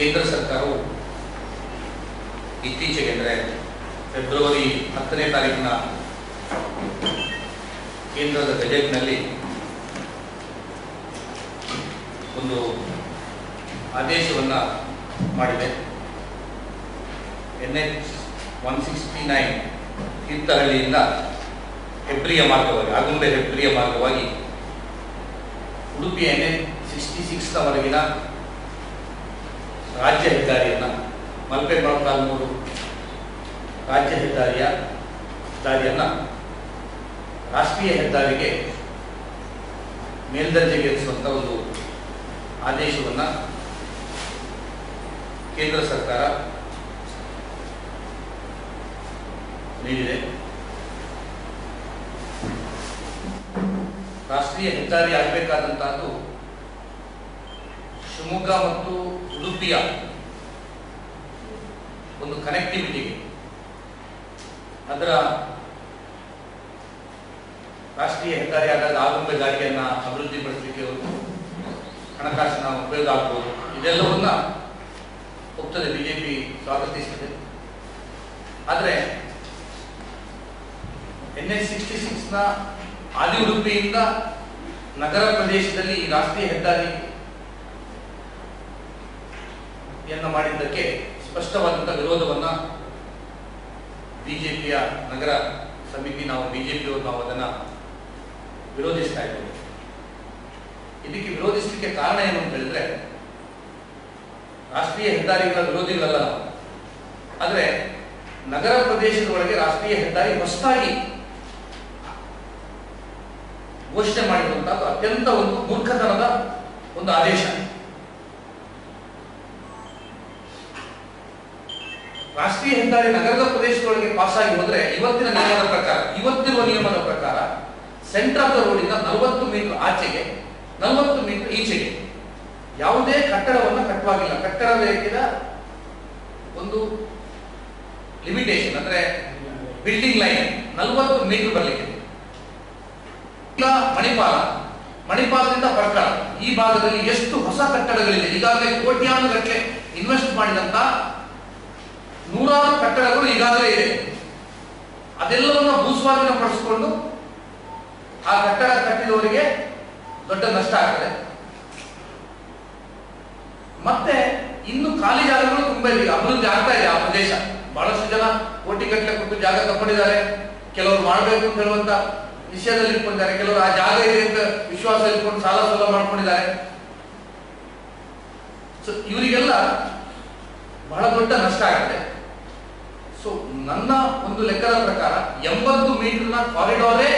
ಕೇಂದ್ರ ಸರ್ಕಾರವು ಇತ್ತೀಚೆಗೆ ಅಂದರೆ ಫೆಬ್ರವರಿ 10ನೇ ತಾರೀಕಿನ ಕೇಂದ್ರದ ಬಜೆಟ್ನಲ್ಲಿ ಒಂದು ಆದೇಶವನ್ನು ಮಾಡಿದೆ. NH 169 ತೀರ್ಥಹಳ್ಳಿಯಿಂದ ಹೆಬ್ರಿಯ ಮಾರ್ಗವಾಗಿ ಆಗುಂಬೆ ಹೆಬ್ರಿಯ ಮಾರ್ಗವಾಗಿ ಉಡುಪಿಯ NH 66 ರಾಜ್ಯ ಹೆದ್ದಾರಿಯನ್ನು ಮಲ್ಪೆ ಮೊಳಕಾಲ್ಮೂರು ರಾಜ್ಯ ಹೆದ್ದಾರಿಯನ್ನು ರಾಷ್ಟ್ರೀಯ ಹೆದ್ದಾರಿಗೆ ಮೇಲ್ದರ್ಜೆಗೇರಿಸುವಂಥ ಒಂದು ಆದೇಶವನ್ನು ಕೇಂದ್ರ ಸರ್ಕಾರ ನೀಡಿದೆ. ರಾಷ್ಟ್ರೀಯ ಹೆದ್ದಾರಿ ಆಗಬೇಕಾದಂತಹದ್ದು ಶಿವಮೊಗ್ಗ ಮತ್ತು ಉಡುಪಿಯ ಒಂದು ಕನೆಕ್ಟಿವಿಟಿಗೆ, ಅದರ ರಾಷ್ಟ್ರೀಯ ಹೆದ್ದಾರಿ ಆದಾಗ ಆಗುಂಬೆ ಘಾಟಿಯನ್ನು ಅಭಿವೃದ್ಧಿಪಡಿಸಲಿಕ್ಕೆ ಹಣಕಾಸಿನ ಉಪಯೋಗ ಆಗ್ಬೋದು. ಇದೆಲ್ಲವನ್ನ ಹೋಗ್ತದೆ, ಬಿಜೆಪಿ ಸ್ವಾಗತಿಸುತ್ತದೆ. ಆದರೆ NH 66ನ ಆದಿ ಉಡುಪಿಯಿಂದ ನಗರ ಪ್ರದೇಶದಲ್ಲಿ ಈ ರಾಷ್ಟ್ರೀಯ ಹೆದ್ದಾರಿಯನ್ನು ಮಾಡಿದ್ದಕ್ಕೆ ಸ್ಪಷ್ಟವಾದಂಥ ವಿರೋಧವನ್ನು ಬಿಜೆಪಿಯ ನಗರ ಸಮಿತಿ, ಬಿಜೆಪಿಯವರು ನಾವು ಅದನ್ನು ವಿರೋಧಿಸ್ತಾ ಇದ್ದೇವೆ. ಇದಕ್ಕೆ ವಿರೋಧಿಸಲಿಕ್ಕೆ ಕಾರಣ ಏನು ಅಂತ ಹೇಳಿದ್ರೆ, ರಾಷ್ಟ್ರೀಯ ಹೆದ್ದಾರಿಗಳ ವಿರೋಧಿಗಳಲ್ಲ ನಾವು. ಆದರೆ ನಗರ ಪ್ರದೇಶದ ಒಳಗೆ ರಾಷ್ಟ್ರೀಯ ಹೆದ್ದಾರಿ ಹೊಸದಾಗಿ ಘೋಷಣೆ ಮಾಡಿರುವಂತಹ ಅತ್ಯಂತ ಒಂದು ಮೂರ್ಖತನದ ಒಂದು ಆದೇಶ. ರಾಷ್ಟ್ರೀಯ ಹೆದ್ದಾರಿ ನಗರದ ಪ್ರದೇಶದೊಳಗೆ ಪಾಸ್ ಆಗಿ ಹೋದ್ರೆ ಇವತ್ತಿರುವ ನಿಯಮದ ಪ್ರಕಾರ ಸೆಂಟರ್ ಆಫ್ ದ ರೋಡಿಂದ 40 ಮೀಟರ್ ಆಚೆಗೆ 40 ಮೀಟರ್ ಈಚೆಗೆ ಯಾವುದೇ ಕಟ್ಟಡವನ್ನು ಕಟ್ಟುವಾಗಿಲ್ಲ. ಕಟ್ಟಡ ರೇಖೆಯ ಒಂದು ಲಿಮಿಟೇಷನ್ ಅಂದ್ರೆ ಬಿಲ್ಡಿಂಗ್ ಲೈನ್ 40 ಮೀಟರ್ ಬರಲಿಕ್ಕೆ. ಈಗ ಮಣಿಪಾಲದಿಂದ ಪರ್ಕಳ ಈ ಭಾಗದಲ್ಲಿ ಎಷ್ಟು ಹೊಸ ಕಟ್ಟಡಗಳಿದೆ. ಈಗಾಗಲೇ ಕೋಟ್ಯಾಂತರ ಇನ್ವೆಸ್ಟ್ ಮಾಡಿದಂತ ನೂರಾರು ಕಟ್ಟಡಗಳು ಈಗಾಗಲೇ ಇದೆ. ಅದೆಲ್ಲವನ್ನು ಭೂಸ್ವಾಧೀನ ಪಡಿಸಿಕೊಂಡು ಆ ಕಟ್ಟಡ ಕಟ್ಟಿದವರಿಗೆ ದೊಡ್ಡ ನಷ್ಟ ಆಗ್ತದೆ. ಮತ್ತೆ ಇನ್ನು ಖಾಲಿ ಜಾಗಗಳು ತುಂಬಾ ಇದೆ, ಅಭಿವೃದ್ಧಿ ಆಗ್ತಾ ಇದೆ ಆ ಪ್ರದೇಶ. ಬಹಳಷ್ಟು ಜನ ಕೋಟಿಗಟ್ಟಲೆ ಕೊಟ್ಟು ಜಾಗ ತಗೊಂಡಿದ್ದಾರೆ. ಕೆಲವರು ಮಾಡಬೇಕು ಅಂತ ಹೇಳುವಂತ ವಿಷಯದಲ್ಲಿ ಇಟ್ಕೊಂಡಿದ್ದಾರೆ, ಕೆಲವರು ಆ ಜಾಗ ಇದೆ ಅಂತ ವಿಶ್ವಾಸ ಇಟ್ಕೊಂಡು ಸಾಲ ಮಾಡ್ಕೊಂಡಿದ್ದಾರೆ. ಸೊ ಇವರಿಗೆಲ್ಲ ಬಹಳ ದೊಡ್ಡ ನಷ್ಟ ಆಗುತ್ತೆ. ಸೊ ನನ್ನ ಒಂದು ಲೆಕ್ಕದ ಪ್ರಕಾರ 80 ಮೀಟರ್ನ ಕಾರಿಡಾರೇ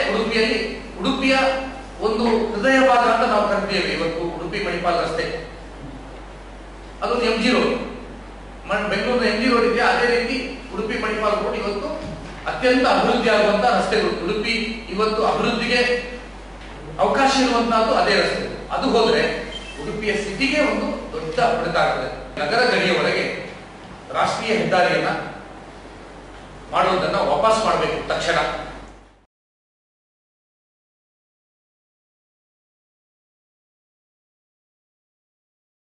ಉಡುಪಿಯ ಒಂದು ಹೃದಯ ಭಾಗ ಅಂತ ನಾವು ಕರಿತೇವೆ. ಇವತ್ತು ಉಡುಪಿ ಮಣಿಪಾಲ ರಸ್ತೆ ಅದೊಂದು MG ರೋಡ್, ಬೆಂಗಳೂರಿನ MG ರೋಡ್ ಇದೆ. ಅದೇ ರೀತಿ ಉಡುಪಿ ಮಣಿಪಾಲ ರೋಡ್ ಇವತ್ತು ಅತ್ಯಂತ ಅಭಿವೃದ್ಧಿ ಆಗುವಂತಹ ರಸ್ತೆಗಳು. ಉಡುಪಿ ಇವತ್ತು ಅಭಿವೃದ್ಧಿಗೆ ಅವಕಾಶ ಇರುವಂತಹದ್ದು ಅದೇ ರಸ್ತೆ. ಅದು ಹೋದ್ರೆ ಉಡುಪಿಯ ಸಿಟಿಗೆ ಒಂದು ದೊಡ್ಡ ಹೊಡೆತ ಆಗ್ತದೆ. ನಗರ ಗಡಿಯ ಒಳಗೆ ರಾಷ್ಟ್ರೀಯ ಹೆದ್ದಾರಿಯನ್ನ ಮಾಡುವುದನ್ನ ವಾಪಸ್ ಮಾಡಬೇಕು ತಕ್ಷಣ.